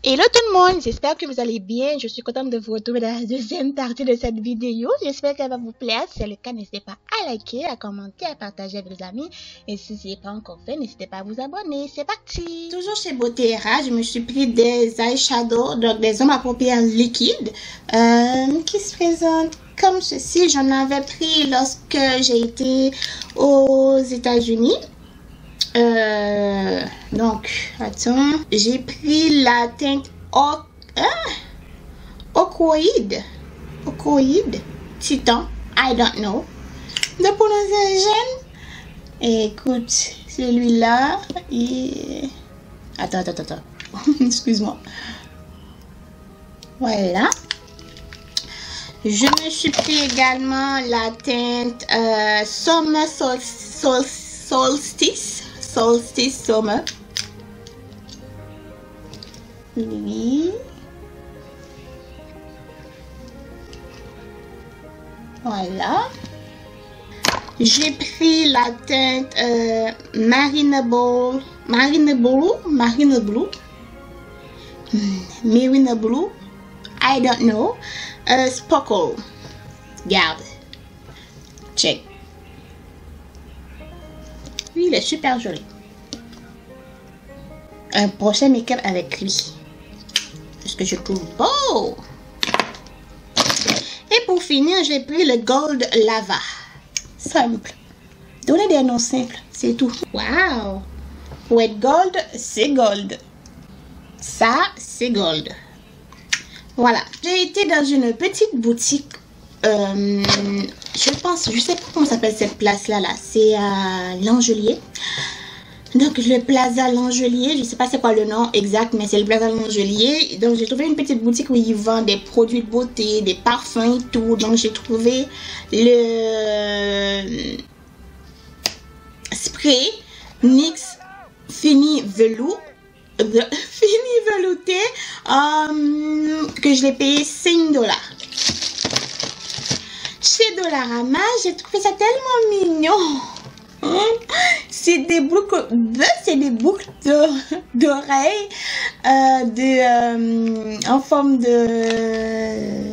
Hello tout le monde, j'espère que vous allez bien. Je suis contente de vous retrouver dans la deuxième partie de cette vidéo. J'espère qu'elle va vous plaire. Si c'est le cas, n'hésitez pas à liker, à commenter, à partager avec vos amis. Et si ce n'est pas encore fait, n'hésitez pas à vous abonner. C'est parti! Toujours chez Bottera, je me suis pris des eyeshadows, donc des hommes à paupières liquides, qui se présentent comme ceci. J'en avais pris lorsque j'ai été aux États-Unis. Donc, attends, j'ai pris la teinte Ochroïde, Titan, I don't know, de prononciation. Écoute, celui-là, attends, excuse-moi. Voilà. Je me suis pris également la teinte Summer Solstice Summer. Oui. Voilà. J'ai pris la teinte Marine Blue. I don't know. Sparkle. Garde. Check. Lui, il est super joli. Un prochain make-up avec lui. Ce que je trouve beau. Et pour finir, j'ai pris le Gold Lava. Simple. Donnez des noms simples. C'est tout. Wow. Pour être gold, c'est gold. Ça, c'est gold. Voilà. J'ai été dans une petite boutique. Je sais pas comment s'appelle cette place-là. C'est à Langelier. Donc, le Plaza Langelier, je sais pas c'est quoi le nom exact, mais c'est le Plaza Langelier. Donc, j'ai trouvé une petite boutique où ils vendent des produits de beauté, des parfums et tout. Donc, j'ai trouvé le spray NYX Fini Velouté que je l'ai payé $5. Chez Dollarama, j'ai trouvé ça tellement mignon. C'est des boucles d'oreilles en forme de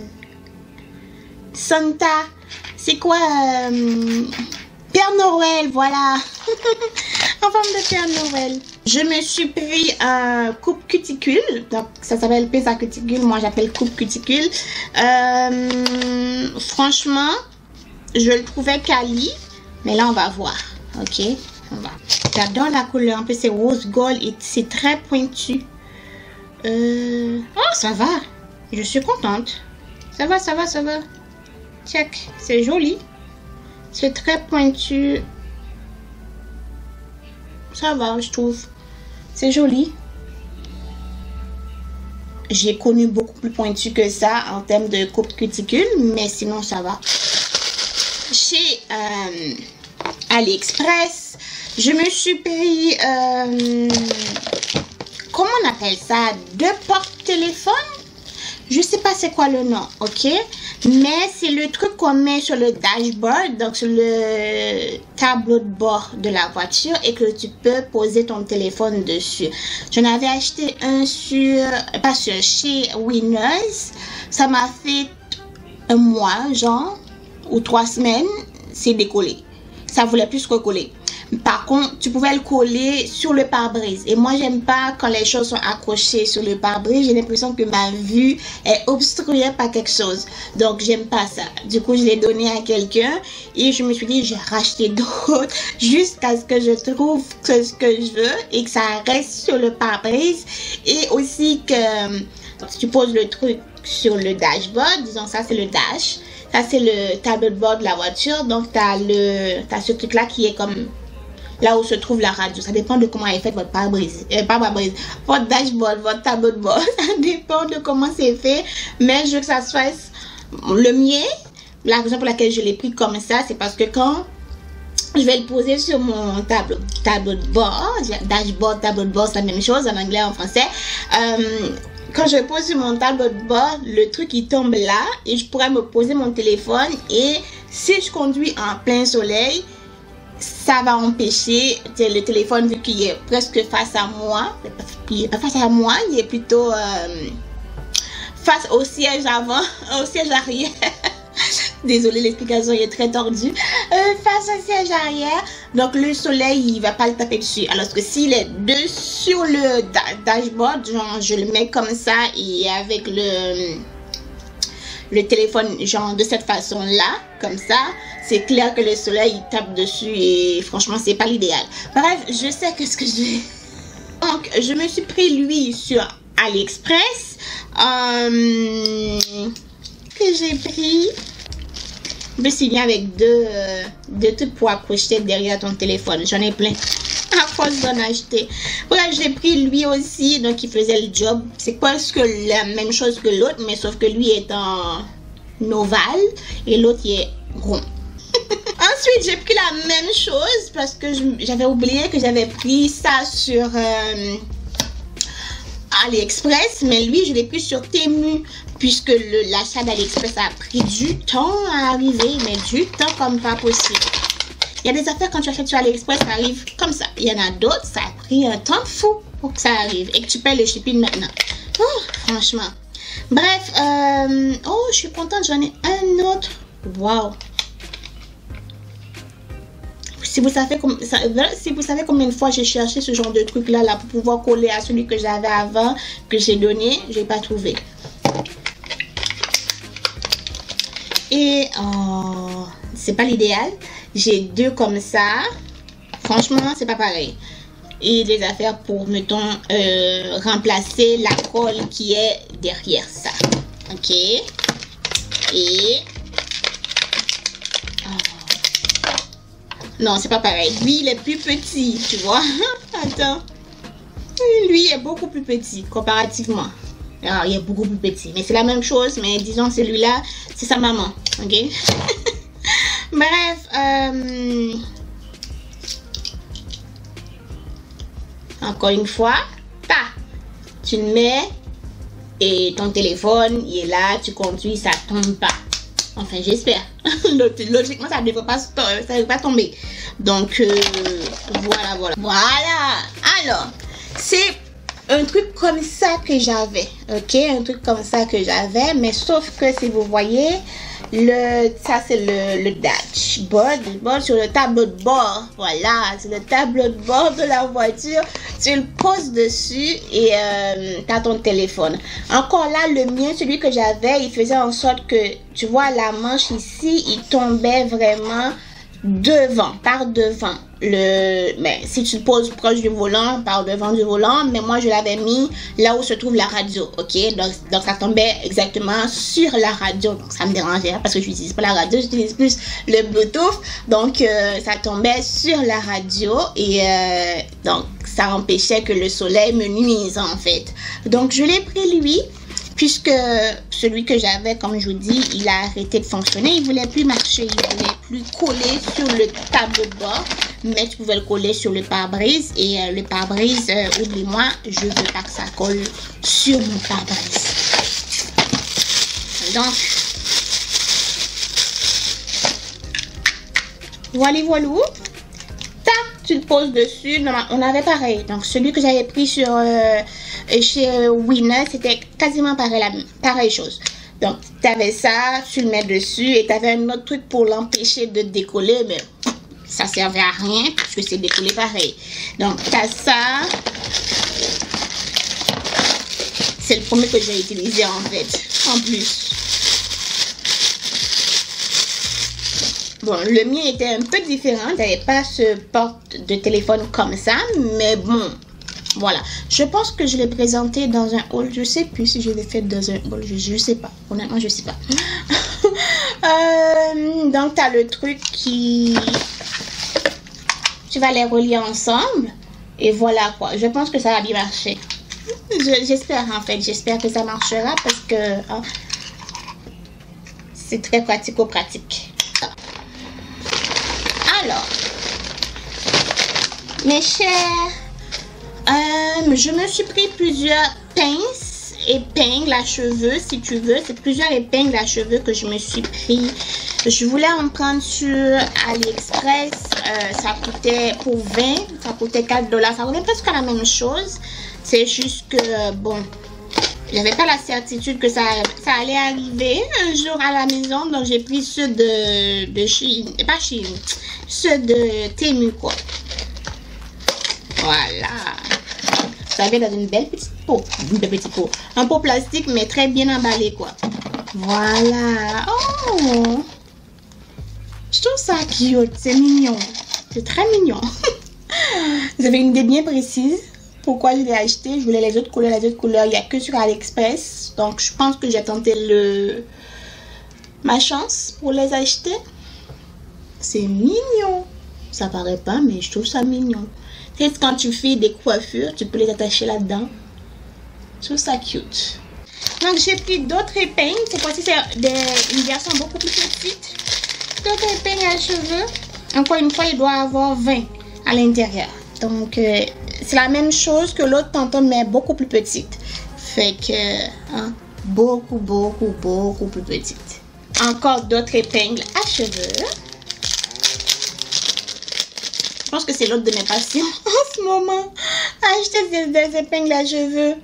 Santa. C'est quoi? Père Noël, voilà. En forme de Père Noël. Je me suis pris un coupe cuticule. Donc, ça s'appelle pince à cuticule. Moi, j'appelle coupe cuticule. Franchement, je le trouvais quali. Mais là, on va voir. Ok, on va. J'adore la couleur. En plus, c'est rose gold et c'est très pointu. Oh, ça va. Je suis contente. Ça va. Check. C'est joli. C'est très pointu. Ça va, je trouve. C'est joli. J'ai connu beaucoup plus pointu que ça en termes de coupe cuticule, mais sinon ça va. Chez AliExpress, je me suis pris, comment on appelle ça? 2 porte-téléphones. Je sais pas c'est quoi le nom, ok? Mais c'est le truc qu'on met sur le dashboard, donc sur le tableau de bord de la voiture et que tu peux poser ton téléphone dessus. J'en avais acheté un chez Winners. Ça m'a fait un mois, genre, ou 3 semaines, c'est décollé. Ça voulait plus recoller. Par contre, tu pouvais le coller sur le pare-brise. Et moi, j'aime pas quand les choses sont accrochées sur le pare-brise. J'ai l'impression que ma vue est obstruée par quelque chose. Donc, j'aime pas ça. Du coup, je l'ai donné à quelqu'un. Et je me suis dit, j'ai racheté d'autres jusqu'à ce que je trouve ce que je veux. Et que ça reste sur le pare-brise. Et aussi que si tu poses le truc sur le dashboard, disons ça, c'est le dash. Ça, c'est le tableau de bord de la voiture. Donc, t'as ce truc-là qui est comme là où se trouve la radio. Ça dépend de comment est fait votre pare-brise. Votre dashboard, votre tableau de bord. Ça dépend de comment c'est fait. Mais je veux que ça se fasse le mien. La raison pour laquelle je l'ai pris comme ça, c'est parce que quand je vais le poser sur mon tableau de bord, dashboard, tableau de bord, c'est la même chose en anglais, en français. Quand je pose sur mon tableau de bord, le truc il tombe là et je pourrais me poser mon téléphone et si je conduis en plein soleil, ça va empêcher le téléphone, vu qu'il est presque face à moi. Il n'est pas face à moi, il est plutôt face au siège avant, au siège arrière. Désolée, l'explication est très tordue. Face au siège arrière, donc le soleil, il va pas le taper dessus. Alors que s'il est sur le dashboard, genre je le mets comme ça et avec le téléphone, genre de cette façon-là, comme ça, c'est clair que le soleil il tape dessus et franchement, c'est pas l'idéal. Bref, je sais que ce que je vais. Donc, je me suis pris lui sur AliExpress que j'ai pris. Je suis bien avec deux trucs pour accrocher derrière ton téléphone. J'en ai plein. À force d'en acheter. Voilà, j'ai pris lui aussi. Donc, il faisait le job. C'est presque la même chose que l'autre. Mais sauf que lui est en ovale. Et l'autre, il est rond. Ensuite, j'ai pris la même chose. Parce que j'avais oublié que j'avais pris ça sur AliExpress. Mais lui, je l'ai pris sur Temu. Puisque l'achat d'AliExpress a pris du temps à arriver. Mais du temps comme pas possible. Il y a des affaires quand tu achètes sur AliExpress, ça arrive comme ça. Il y en a d'autres, ça a pris un temps fou pour que ça arrive. Et que tu payes le shipping maintenant. Oh, franchement. Bref, oh, je suis contente, j'en ai un autre. Waouh. Si vous savez combien de fois j'ai cherché ce genre de truc là pour pouvoir coller à celui que j'avais avant, que j'ai donné, je n'ai pas trouvé. Et c'est pas l'idéal. J'ai deux comme ça. Franchement, c'est pas pareil. Et des affaires pour, mettons, remplacer la colle qui est derrière ça. Ok. Et... non, c'est pas pareil. Lui, il est plus petit, tu vois. Attends. Lui est beaucoup plus petit, comparativement. Alors, il est beaucoup plus petit. Mais c'est la même chose. Mais disons, celui-là, c'est sa maman. Ok. Bref, encore une fois, tu le mets et ton téléphone, il est là, tu conduis, ça tombe pas. Enfin, j'espère. Logiquement, ça ne devrait pas tomber. Donc, voilà. Voilà. Alors, c'est un truc comme ça que j'avais. Ok, un truc comme ça que j'avais. Mais sauf que si vous voyez... ça c'est le dashboard sur le tableau de bord. Voilà, c'est le tableau de bord de la voiture. Tu le poses dessus et tu as ton téléphone. Encore là, le mien, celui que j'avais, il faisait en sorte que, tu vois, la manche ici, il tombait vraiment par devant. Mais si tu te poses proche du volant, par devant du volant, mais moi je l'avais mis là où se trouve la radio, ok, donc ça tombait exactement sur la radio, donc ça me dérangeait parce que je n'utilise pas la radio, j'utilise plus le Bluetooth, donc ça tombait sur la radio et donc ça empêchait que le soleil me nuise en fait. Donc je l'ai pris lui, puisque celui que j'avais, comme je vous dis, il a arrêté de fonctionner, il ne voulait plus marcher, il ne voulait plus coller sur le tableau de bord, mais tu pouvais le coller sur le pare-brise, et le pare-brise, oublie-moi, je ne veux pas que ça colle sur mon pare-brise. Donc, voilà. Tac, tu le poses dessus, on avait pareil, donc celui que j'avais pris sur... chez Winner, c'était quasiment pareille chose. Donc, tu avais ça, tu le mets dessus et tu avais un autre truc pour l'empêcher de décoller, mais ça servait à rien puisque c'est décollé pareil. Donc, tu as ça. C'est le premier que j'ai utilisé en fait, en plus. Bon, le mien était un peu différent, tu n'avais pas ce porte de téléphone comme ça, mais bon. Voilà, je pense que je l'ai présenté dans un haul. Je sais plus si je l'ai fait dans un haul. Je sais pas. Honnêtement, je sais pas. Donc, tu as le truc qui... Tu vas les relier ensemble. Et voilà quoi. Je pense que ça va bien marcher. J'espère en fait. J'espère que ça marchera parce que c'est très pratico-pratique. Alors, mes chers... je me suis pris plusieurs pinces, épingles à cheveux, si tu veux. C'est plusieurs épingles à cheveux que je me suis pris. Je voulais en prendre sur AliExpress. ça coûtait pour 20, ça coûtait 4 $. Ça revenait presque à la même chose. C'est juste que, bon, j'avais pas la certitude que ça allait arriver un jour à la maison. Donc, j'ai pris ceux de Chine, pas Chine, ceux de Temu, quoi. Voilà. Ça vient dans une belle petite peau. Un pot plastique, mais très bien emballé, quoi. Voilà. Oh! Je trouve ça cute. C'est mignon. C'est très mignon. Vous avez une idée bien précise pourquoi je l'ai acheté. Je voulais les autres couleurs. Il n'y a que sur AliExpress. Donc, je pense que j'ai tenté ma chance pour les acheter. C'est mignon. Ça paraît pas, mais je trouve ça mignon. C'est quand tu fais des coiffures, tu peux les attacher là-dedans. Je trouve ça cute. Donc, j'ai pris d'autres épingles. Cette fois-ci, c'est une version beaucoup plus petite. D'autres épingles à cheveux. Encore une fois, il doit avoir 20 à l'intérieur. Donc, c'est la même chose que l'autre tantôt, mais beaucoup plus petite. Fait que, hein, beaucoup plus petite. Encore d'autres épingles à cheveux. Je pense que c'est l'autre de mes passions en ce moment. Acheter des épingles à cheveux.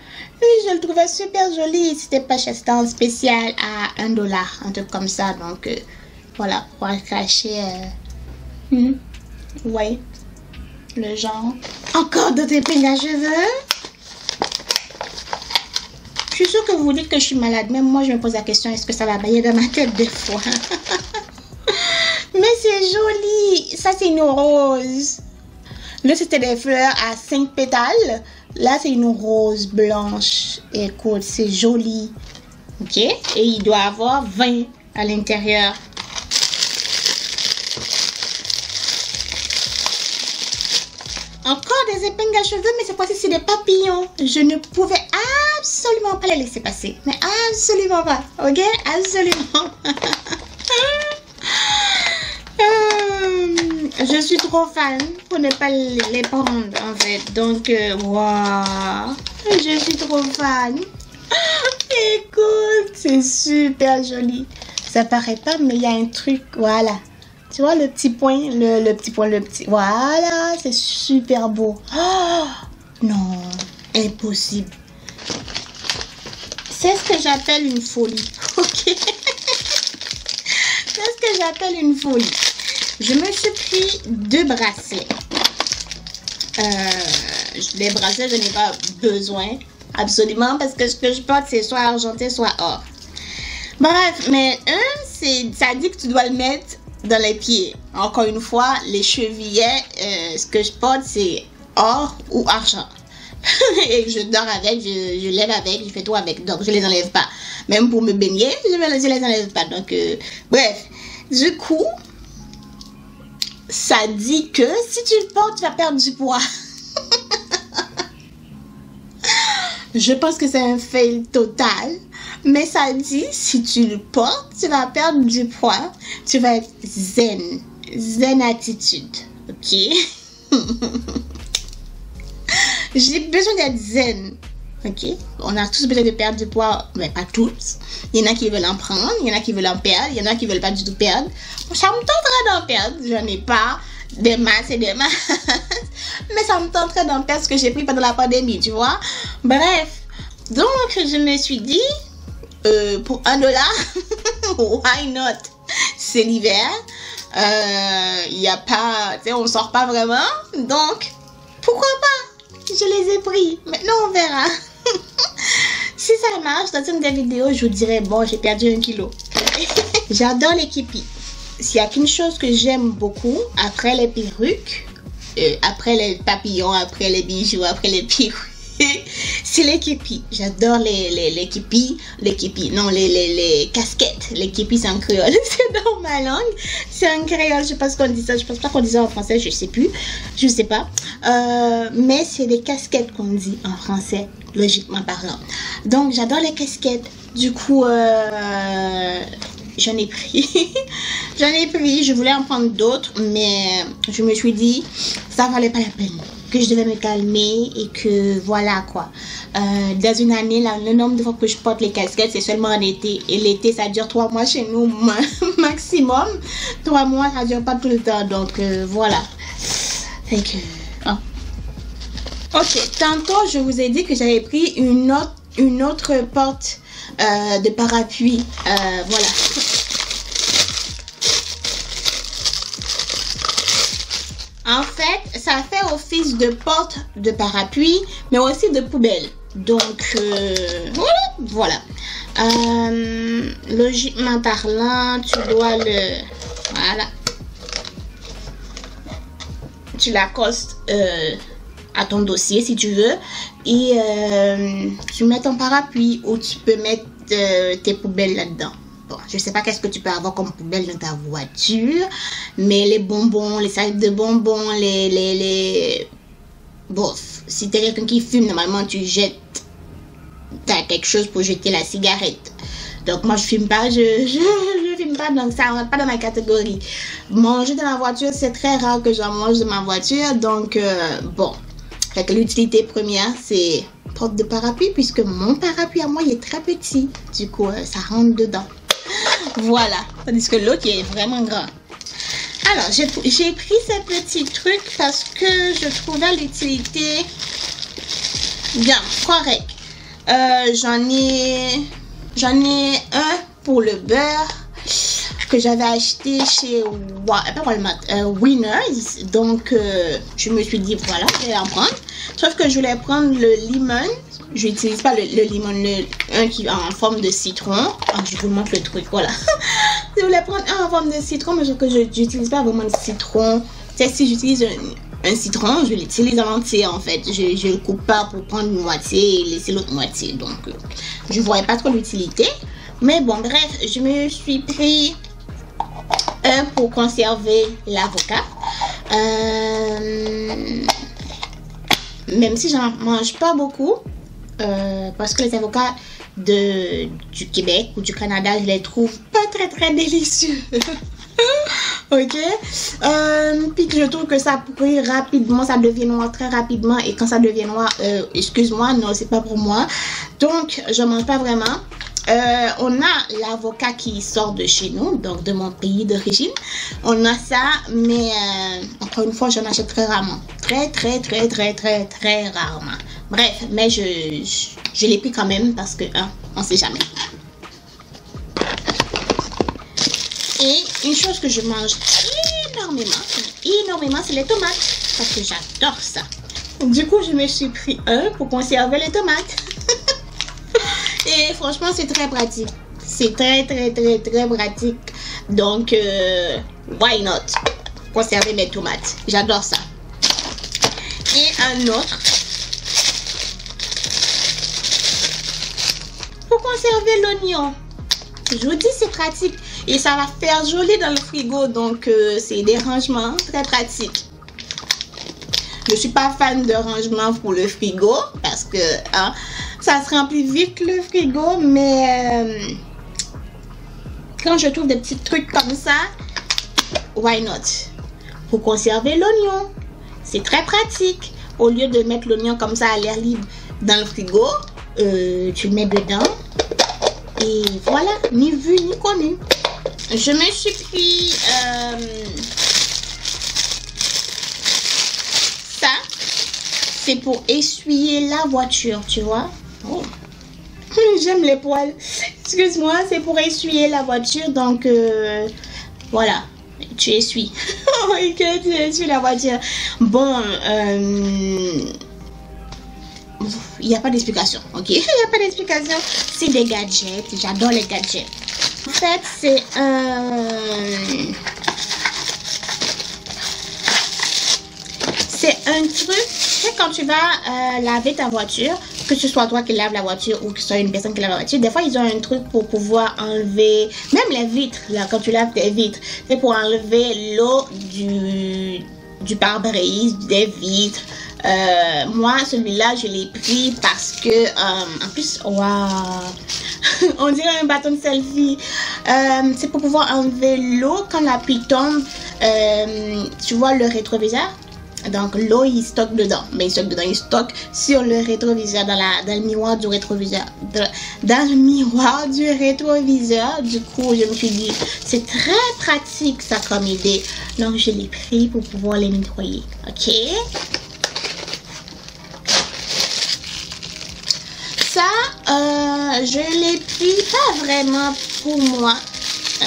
Oui, je le trouvais super joli. C'était pas cher, c'était en spécial à 1 $. Un truc comme ça. Donc, voilà, pour cacher. Ouais, le genre. Encore d'autres épingles à cheveux. Je suis sûre que vous dites que je suis malade. Même moi, je me pose la question, est-ce que ça va bailler dans ma tête des fois? Mais c'est joli. Ça, c'est une rose. Là, c'était des fleurs à 5 pétales. Là, c'est une rose blanche. Écoute, c'est joli. Ok? Et il doit avoir 20 à l'intérieur. Encore des épingles à cheveux, mais cette fois-ci, c'est des papillons. Je ne pouvais absolument pas les laisser passer. Mais absolument pas. Ok? Absolument. Je suis trop fan pour ne pas les prendre en fait. Donc, waouh, je suis trop fan. Écoute, c'est super joli. Ça paraît pas, mais il y a un truc, voilà. Tu vois le petit point, le petit point, le petit. Voilà, c'est super beau. Oh, non, impossible. C'est ce que j'appelle une folie. Ok. C'est ce que j'appelle une folie. Je me suis pris 2 bracelets. Les bracelets, je n'ai pas besoin. Absolument. Parce que ce que je porte, c'est soit argenté, soit or. Bref, mais ça dit que tu dois le mettre dans les pieds. Encore une fois, les chevillets, ce que je porte, c'est or ou argent. Et je dors avec, je lève avec, je fais tout avec. Donc, je les enlève pas. Même pour me baigner, je les enlève pas. Donc, bref. Du coup, ça dit que si tu le portes, tu vas perdre du poids. Je pense que c'est un fail total. Mais ça dit, si tu le portes, tu vas perdre du poids. Tu vas être zen. Zen attitude. Ok? J'ai besoin d'être zen. Ok? On a tous besoin de perdre du poids, mais pas tous. Il y en a qui veulent en prendre, il y en a qui veulent en perdre, il y en a qui veulent pas du tout perdre. Ça me tenterait d'en perdre. Je n'ai pas des masses et des masses. Mais ça me tenterait d'en perdre ce que j'ai pris pendant la pandémie, tu vois? Bref. Donc, je me suis dit, pour 1 $, why not? C'est l'hiver. Il n'y a pas, tu sais, on sort pas vraiment. Donc, pourquoi pas? Je les ai pris. Maintenant, on verra. Si ça marche, dans une des vidéos, je vous dirai, bon, j'ai perdu 1 kilo. J'adore les képis. S'il n'y a qu'une chose que j'aime beaucoup, après les perruques, après les papillons, après les bijoux, après les perruques, c'est les képis. J'adore les képis. Non, les casquettes. Les képis, c'est en créole. C'est dans ma langue. C'est en créole. Je sais pas ce qu'on dit ça. Je pense pas qu'on dit ça en français. Je sais plus. Je sais pas. Mais c'est des casquettes qu'on dit en français, logiquement parlant. Donc, j'adore les casquettes. Du coup, j'en ai pris. J'en ai pris. Je voulais en prendre d'autres, mais je me suis dit, ça valait pas la peine. que je devais me calmer et que voilà quoi. Dans une année, là, le nombre de fois que je porte les casquettes, c'est seulement en été. Et l'été, ça dure 3 mois chez nous maximum. 3 mois, ça dure pas tout le temps. Donc voilà. Fait que, hein. Ok, tantôt je vous ai dit que j'avais pris une autre porte de parapluie. Voilà. En fait, ça fait office de porte de parapluie, mais aussi de poubelle. Donc, voilà. Logiquement parlant, tu dois le... Voilà. Tu l'accostes à ton dossier si tu veux. Et tu mets ton parapluie ou tu peux mettre tes poubelles là-dedans. Bon, je sais pas qu'est-ce que tu peux avoir comme poubelle dans ta voiture, mais les bonbons, les sacs de bonbons, les... Bof, si t'es quelqu'un qui fume, normalement tu jettes... T'as quelque chose pour jeter la cigarette. Donc moi je fume pas, je fume pas, donc ça rentre pas dans ma catégorie. Manger dans la voiture, c'est très rare que j'en mange dans ma voiture, donc bon. Fait que l'utilité première, c'est porte de parapluie, puisque mon parapluie à moi, il est très petit. Du coup, ça rentre dedans. Voilà. Tandis que l'autre, il est vraiment grand. Alors, j'ai pris ces petits trucs parce que je trouvais l'utilité bien, correct. J'en ai un pour le beurre que j'avais acheté chez Winners. Donc, je me suis dit, voilà, je vais en prendre. Sauf que je voulais prendre le lemon. Je n'utilise pas le lemon, un qui est en forme de citron. Je vous montre le truc, voilà. Je voulais prendre un en forme de citron, mais que je n'utilise pas vraiment de citron. Si j'utilise un citron, je l'utilise en entier en fait. Je le coupe pas pour prendre une moitié et laisser l'autre moitié. Donc, je ne voyais pas trop l'utilité. Mais bon, bref, je me suis pris un pour conserver l'avocat. Même si j'en mange pas beaucoup. Parce que les avocats du Québec ou du Canada, je les trouve pas très délicieux. Ok. Puis que je trouve que ça pourrit rapidement, ça devient noir très rapidement. Et quand ça devient noir, excuse-moi, non, c'est pas pour moi. Donc, je mange pas vraiment. On a l'avocat qui sort de chez nous, donc de mon pays d'origine. On a ça, mais encore une fois, j'en achète très rarement. Très rarement. Bref, mais je l'ai pris quand même parce que, on sait jamais. Et une chose que je mange énormément, c'est les tomates. Parce que j'adore ça. Du coup, je me suis pris un pour conserver les tomates. Et franchement, c'est très pratique. C'est très pratique. Donc, why not? Conserver mes tomates. J'adore ça. Et un autre. Pour conserver l'oignon. Je vous dis, c'est pratique. Et ça va faire joli dans le frigo. Donc, c'est des rangements très pratiques. Je ne suis pas fan de rangement pour le frigo. Parce que ça se remplit vite le frigo. Mais quand je trouve des petits trucs comme ça, why not? Pour conserver l'oignon. C'est très pratique. Au lieu de mettre l'oignon comme ça à l'air libre dans le frigo, tu le mets dedans. Et voilà, ni vu ni connu. Je me suis pris ça. C'est pour essuyer la voiture, tu vois. Oh. J'aime les poils. Excuse-moi, c'est pour essuyer la voiture. Donc, voilà. Tu essuies. Ok, tu essuies la voiture. Bon, il n'y a pas d'explication, ok? Il n'y a pas d'explication. C'est des gadgets. J'adore les gadgets. En fait, c'est un truc. Quand tu vas laver ta voiture, que ce soit toi qui lave la voiture ou que ce soit une personne qui lave la voiture, des fois ils ont un truc pour pouvoir enlever, même les vitres, là, quand tu laves tes vitres, c'est pour enlever l'eau du pare-brise, des vitres. Moi, celui-là, je l'ai pris parce que, en plus, waouh, on dirait un bâton de selfie. C'est pour pouvoir enlever l'eau quand la pluie tombe. Tu vois le rétroviseur? Donc l'eau il stocke dedans, mais il stocke sur le rétroviseur, dans le miroir du rétroviseur, dans le miroir du rétroviseur. Du coup je me suis dit c'est très pratique ça comme idée, donc je l'ai pris pour pouvoir les nettoyer. Ok, ça je l'ai pris pas vraiment pour moi,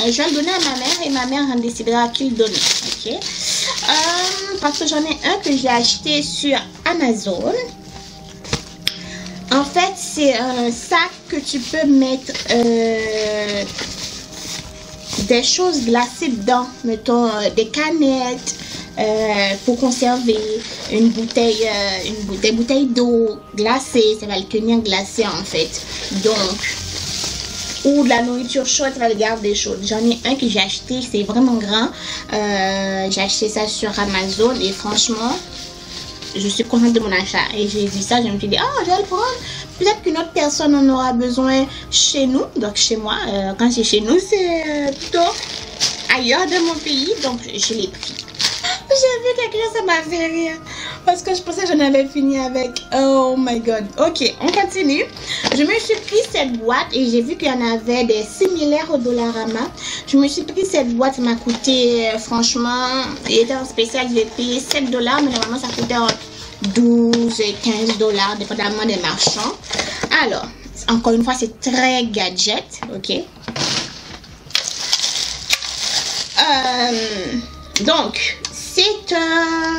je vais le donner à ma mère et ma mère en décidera à qui le donner. Ok, parce que j'en ai un que j'ai acheté sur Amazon. En fait c'est un sac que tu peux mettre des choses glacées dedans, mettons des canettes pour conserver, des bouteilles d'eau glacée, ça va le tenir glacé en fait, donc ou de la nourriture chaude, ça va le garder chaud. J'en ai un que j'ai acheté, c'est vraiment grand, j'ai acheté ça sur Amazon et franchement je suis contente de mon achat. Et j'ai vu ça, je me suis dit oh je vais le prendre, peut-être qu'une autre personne en aura besoin chez nous, donc chez moi, quand c'est chez nous c'est plutôt ailleurs de mon pays, donc je l'ai pris. J'ai vu quelque chose, ça m'a fait rire parce que je pensais que j'en avais fini avec. Oh my god. Ok, on continue. Je me suis pris cette boîte et j'ai vu qu'il y en avait des similaires au Dollarama. Je me suis pris cette boîte, ça m'a coûté franchement, il était en spécial, je l'ai payé 7 $, mais normalement ça coûtait 12 et 15 $, dépendamment des marchands. Alors, encore une fois, c'est très gadget. Ok. Donc, c'est un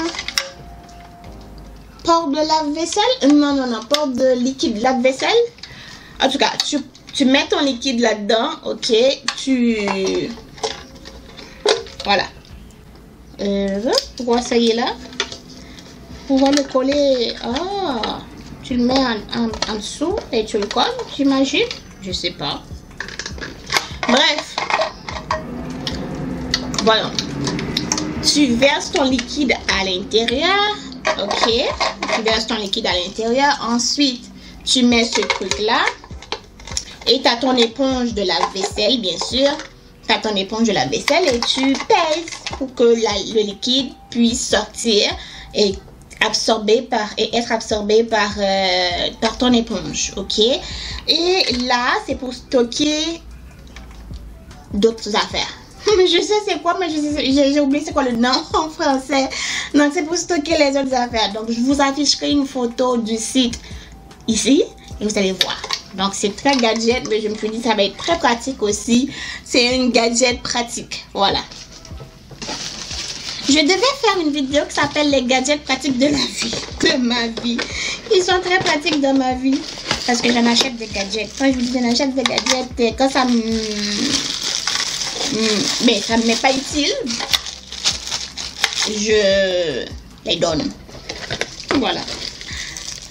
porte de lave-vaisselle. Non, porte de liquide lave-vaisselle. En tout cas, tu mets ton liquide là-dedans, ok. Voilà. Pourquoi ça y est là? Pour le coller. Ah, tu le mets en dessous et tu le colles, j'imagine. Je sais pas. Bref. Voilà. Tu verses ton liquide à l'intérieur. Ok. Tu verses ton liquide à l'intérieur. Ensuite, tu mets ce truc-là. Et tu as ton éponge de lave-vaisselle, bien sûr. Tu as ton éponge de lave-vaisselle et tu pèses pour que le liquide puisse sortir et être absorbé par ton éponge. Ok. Et là, c'est pour stocker d'autres affaires. Je sais c'est quoi, mais j'ai oublié c'est quoi le nom en français. Donc c'est pour stocker les autres affaires. Donc je vous afficherai une photo du site ici et vous allez voir. Donc c'est très gadget, mais je me suis dit ça va être très pratique aussi. C'est une gadget pratique. Voilà. Je devais faire une vidéo qui s'appelle les gadgets pratiques de la vie, de ma vie. Ils sont très pratiques dans ma vie parce que j'en achète des gadgets. Quand je vous dis j'en achète des gadgets, quand ça mais ça ne m'est pas utile, je les donne. Voilà.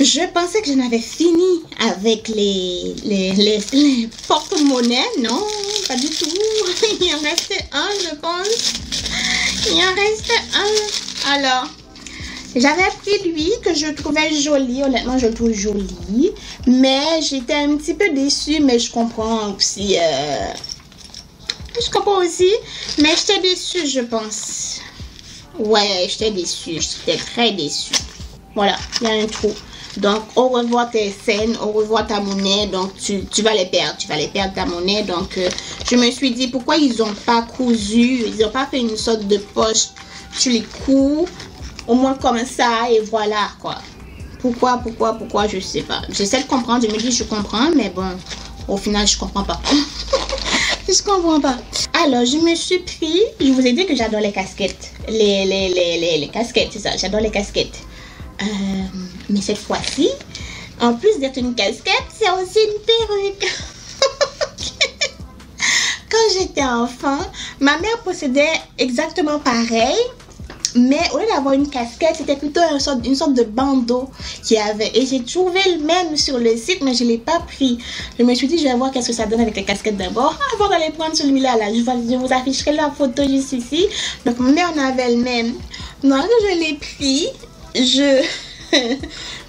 Je pensais que j'en avais fini avec les porte-monnaies. Non, pas du tout. Il en restait un, je pense. Il en restait un. Alors, j'avais pris lui que je trouvais joli. Honnêtement, je le trouve joli. Mais j'étais un petit peu déçue. Mais je comprends aussi. Mais j'étais déçue, je pense. Ouais, j'étais déçue. J'étais très déçue. Voilà, il y a un trou. Donc, au revoir tes scènes, au revoir ta monnaie. Donc, tu vas les perdre. Tu vas les perdre ta monnaie. Donc, je me suis dit, pourquoi ils n'ont pas cousu? Ils n'ont pas fait une sorte de poche. Tu les couds, au moins comme ça, et voilà, quoi. Pourquoi, je sais pas. J'essaie de comprendre. Je me dis, je comprends, mais bon, au final, je comprends pas. Je comprends pas. Alors, je me suis pris... Je vous ai dit que j'adore les casquettes. Les casquettes, c'est ça. J'adore les casquettes. Mais cette fois-ci, en plus d'être une casquette, c'est aussi une perruque. Quand j'étais enfant, ma mère possédait exactement pareil. Mais au lieu d'avoir une casquette, c'était plutôt une sorte de bandeau qu'il y avait. Et j'ai trouvé le même sur le site, mais je ne l'ai pas pris. Je me suis dit, je vais voir qu'est-ce que ça donne avec les casquettes d'abord. Avant d'aller prendre celui-là, là, je vous afficherai la photo juste ici. Donc, mais on avait le même. Donc, je l'ai pris. Je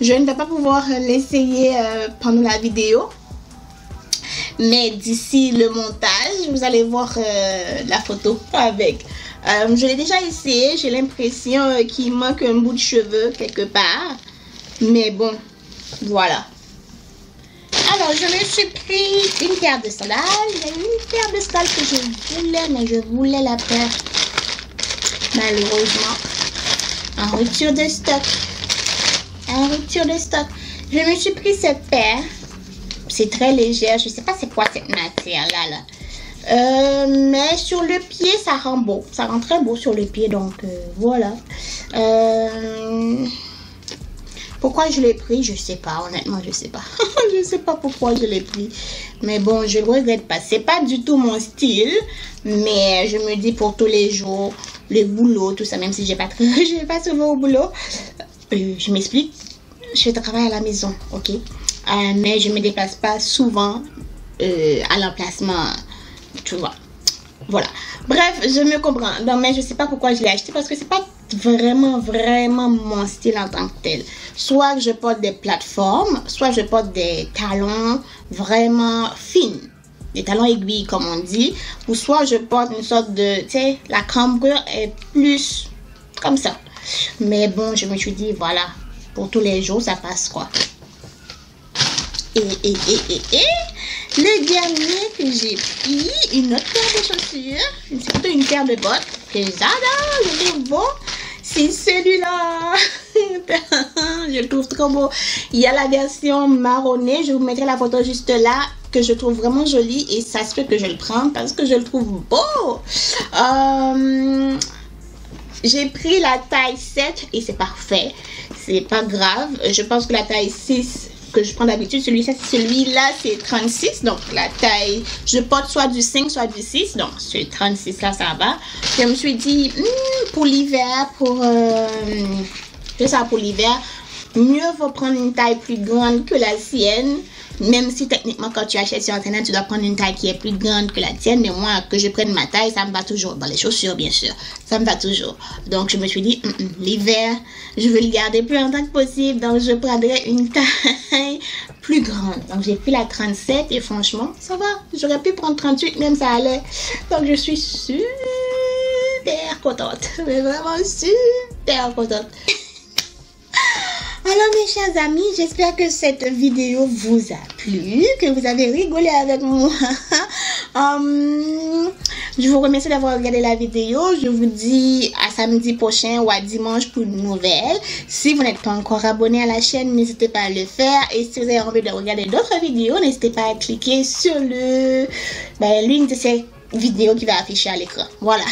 ne vais pas pouvoir l'essayer pendant la vidéo. Mais d'ici le montage, vous allez voir la photo avec. Je l'ai déjà essayé, j'ai l'impression qu'il manque un bout de cheveux quelque part. Mais bon, voilà. Alors, je me suis pris une paire de sandales. Il y a une paire de sandales que je voulais, mais je voulais la perdre. Malheureusement, en rupture de stock. En rupture de stock. Je me suis pris cette paire. C'est très légère. Je ne sais pas c'est quoi cette matière-là. Là. Mais sur le pied, ça rend beau. Ça rend très beau sur le pied. Donc, voilà. Pourquoi je l'ai pris, je sais pas, honnêtement, je sais pas. Je sais pas pourquoi je l'ai pris. Mais bon, je le regrette pas. C'est pas du tout mon style. Mais je me dis pour tous les jours, le boulot, tout ça, même si je vais pas souvent au boulot. Je m'explique. Je travaille à la maison, ok? Mais je me déplace pas souvent à l'emplacement, tu vois. Voilà. Bref, je me comprends. Non, mais je sais pas pourquoi je l'ai acheté parce que c'est pas vraiment mon style en tant que tel. Soit je porte des plateformes, soit je porte des talons vraiment fines, des talons aiguilles comme on dit, ou soit je porte une sorte de, tu sais, la cambrure est plus comme ça. Mais bon, je me suis dit voilà, pour tous les jours ça passe quoi. Et le dernier que j'ai pris, une autre paire de chaussures, c'est plutôt une paire de bottes que j'adore, je trouve beau. C'est celui-là. Je le trouve trop beau. Il y a la version marronnée, je vous mettrai la photo juste là, que je trouve vraiment jolie et ça se peut que je le prenne parce que je le trouve beau. J'ai pris la taille 7 et c'est parfait. C'est pas grave. Je pense que la taille 6 que je prends d'habitude, celui-là c'est 36, donc la taille, je porte soit du 5 soit du 6, donc ce 36 là ça va. Je me suis dit pour l'hiver, pour l'hiver, mieux vaut prendre une taille plus grande que la sienne, même si techniquement quand tu achètes sur internet tu dois prendre une taille qui est plus grande que la tienne, mais moi que je prenne ma taille ça me va toujours, dans les chaussures bien sûr, ça me va toujours. Donc je me suis dit l'hiver je veux le garder plus longtemps que possible, donc je prendrai une taille plus grande. Donc j'ai pris la 37 et franchement ça va, j'aurais pu prendre 38 même ça allait. Donc je suis super contente, mais vraiment super contente. Alors mes chers amis, j'espère que cette vidéo vous a plu, que vous avez rigolé avec moi. Je vous remercie d'avoir regardé la vidéo. Je vous dis à samedi prochain ou à dimanche pour une nouvelle. Si vous n'êtes pas encore abonné à la chaîne, n'hésitez pas à le faire. Et si vous avez envie de regarder d'autres vidéos, n'hésitez pas à cliquer sur l'une de ces vidéos qui va afficher à l'écran. Voilà.